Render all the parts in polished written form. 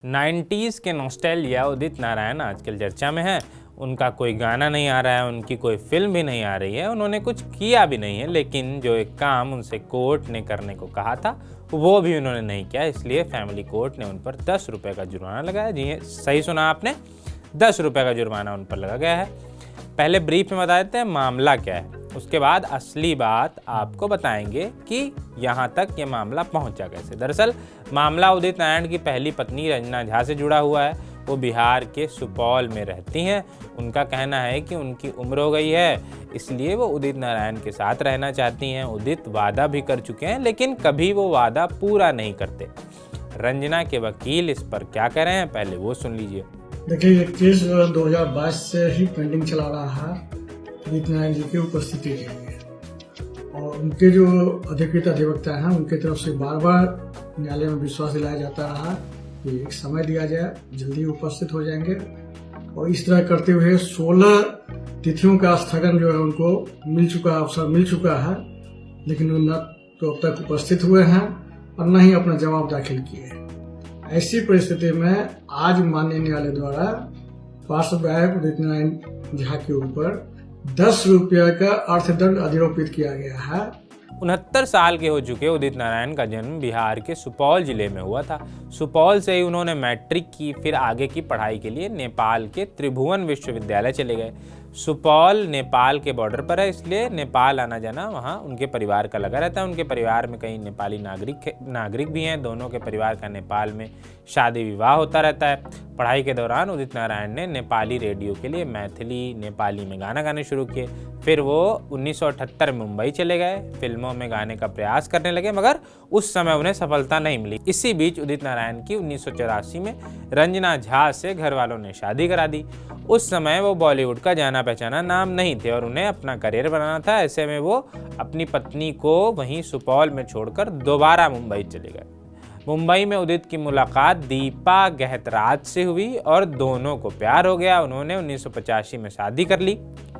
90s के nostalgia Udit Narayan आजकल चर्चा में है। उनका कोई गाना नहीं आ रहा है, उनकी कोई फिल्म भी नहीं आ रही है, उन्होंने कुछ किया भी नहीं है, लेकिन जो एक काम उनसे कोर्ट ने करने को कहा था वो भी उन्होंने नहीं किया। इसलिए फैमिली कोर्ट ने उन पर 10 रुपये का जुर्माना लगाया। जी सही सुना आपने, 10 रुपये का जुर्माना उन पर लगा गया है। पहले ब्रीफ में बता देते हैं मामला क्या है, उसके बाद असली बात आपको बताएंगे कि यहाँ तक ये मामला पहुँचा कैसे। दरअसल मामला उदित नारायण की पहली पत्नी रंजना झा से जुड़ा हुआ है। वो बिहार के सुपौल में रहती हैं। उनका कहना है कि उनकी उम्र हो गई है, इसलिए वो उदित नारायण के साथ रहना चाहती हैं। उदित वादा भी कर चुके हैं, लेकिन कभी वो वादा पूरा नहीं करते। रंजना के वकील इस पर क्या कह रहे हैं, पहले वो सुन लीजिए। देखिए, ये केस 2022 से ही पेंडिंग चला रहा है उदित नारायण जी की उपस्थिति के लिए, और उनके जो अधिकृत अधिवक्ता हैं उनके तरफ से बार बार न्यायालय में विश्वास दिलाया जाता रहा कि एक समय दिया जाए, जल्दी उपस्थित हो जाएंगे। और इस तरह करते हुए 16 तिथियों का स्थगन जो है उनको अवसर मिल चुका है, लेकिन वो न तो अब तक उपस्थित हुए हैं और न ही अपना जवाब दाखिल किए। ऐसी परिस्थिति में आज माननीय न्यायालय द्वारा पार्श्व विधायक उदित नारायण झा के ऊपर 10 रुपये का अर्थदंड अधिरोपित किया गया है। 69 साल के हो चुके उदित नारायण का जन्म बिहार के सुपौल जिले में हुआ था। सुपौल से ही उन्होंने मैट्रिक की, फिर आगे की पढ़ाई के लिए नेपाल के त्रिभुवन विश्वविद्यालय चले गए। सुपौल नेपाल के बॉर्डर पर है, इसलिए नेपाल आना जाना वहाँ उनके परिवार का लगा रहता है। उनके परिवार में कई नेपाली नागरिक भी हैं। दोनों के परिवार का नेपाल में शादी विवाह होता रहता है। पढ़ाई के दौरान उदित नारायण ने नेपाली रेडियो के लिए मैथिली नेपाली में गाना गाने शुरू किए। फिर वो 1978 में मुंबई चले गए, फिल्मों में गाने का प्रयास करने लगे, मगर उस समय उन्हें सफलता नहीं मिली। इसी बीच उदित नारायण की 1984 में रंजना झा से घर वालों ने शादी करा दी। उस समय वो बॉलीवुड का जाना पहचाना नाम नहीं थे और उन्हें अपना करियर बनाना था। ऐसे में वो अपनी पत्नी को वहीं सुपौल में छोड़कर दोबारा मुंबई चले गए। मुंबई में उदित की मुलाकात दीपा गहतराज से हुई और दोनों को प्यार हो गया। उन्होंने 1985 में शादी कर ली।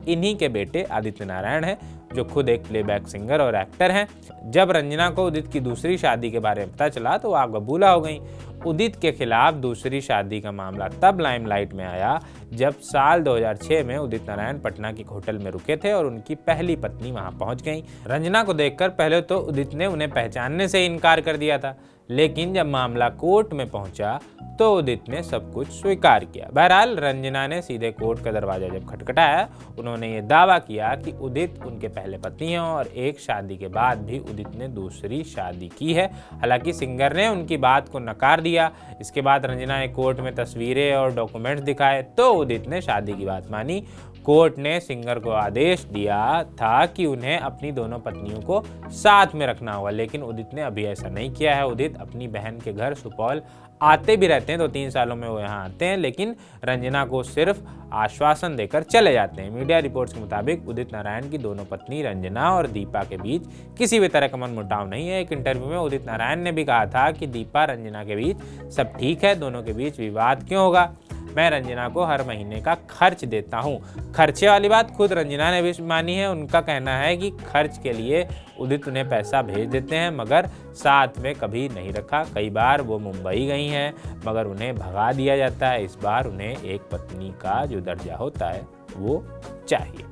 इन्हीं के बेटे आदित्य नारायण हैं, जो खुद एक प्लेबैक सिंगर और एक्टर हैं। जब रंजना को उदित की दूसरी शादी के बारे में पता चला तो आग बबूला हो गई। उदित के खिलाफ दूसरी शादी का मामला तब लाइमलाइट में आया जब साल 2006 में उदित नारायण पटना की होटल में रुके थे और उनकी पहली पत्नी वहां पहुंच गई। रंजना को देखकर पहले तो उदित ने उन्हें पहचानने से इनकार कर दिया था, लेकिन जब मामला कोर्ट में पहुंचा तो उदित ने सब कुछ स्वीकार किया। बहरहाल रंजना ने सीधे कोर्ट का दरवाजा जब खटखटाया, उन्होंने ये दावा किया कि उदित उनके पहले पति हैं और एक शादी के बाद भी उदित ने दूसरी शादी की है। हालांकि सिंगर ने उनकी बात को नकार दिया। इसके बाद रंजना ने कोर्ट में तस्वीरें और डॉक्यूमेंट्स दिखाए तो उदित ने शादी की बात मानी। कोर्ट ने सिंगर को आदेश दिया था कि उन्हें अपनी दोनों पत्नियों को साथ में रखना होगा, लेकिन उदित ने अभी ऐसा नहीं किया है। उदित अपनी बहन के घर सुपौल आते भी रहते हैं, 2-3 सालों में वो यहाँ आते हैं, लेकिन रंजना को सिर्फ आश्वासन देकर चले जाते हैं। मीडिया रिपोर्ट्स के मुताबिक उदित नारायण की दोनों पत्नी रंजना और दीपा के बीच किसी भी तरह का मनमुटाव नहीं है। एक इंटरव्यू में उदित नारायण ने भी कहा था कि दीपा रंजना के बीच सब ठीक है, दोनों के बीच विवाद क्यों होगा, मैं रंजना को हर महीने का खर्च देता हूँ। खर्चे वाली बात खुद रंजना ने भी मानी है। उनका कहना है कि खर्च के लिए उदित उन्हें पैसा भेज देते हैं, मगर साथ में कभी नहीं रखा। कई बार वो मुंबई गई हैं, मगर उन्हें भगा दिया जाता है। इस बार उन्हें एक पत्नी का जो दर्जा होता है वो चाहिए।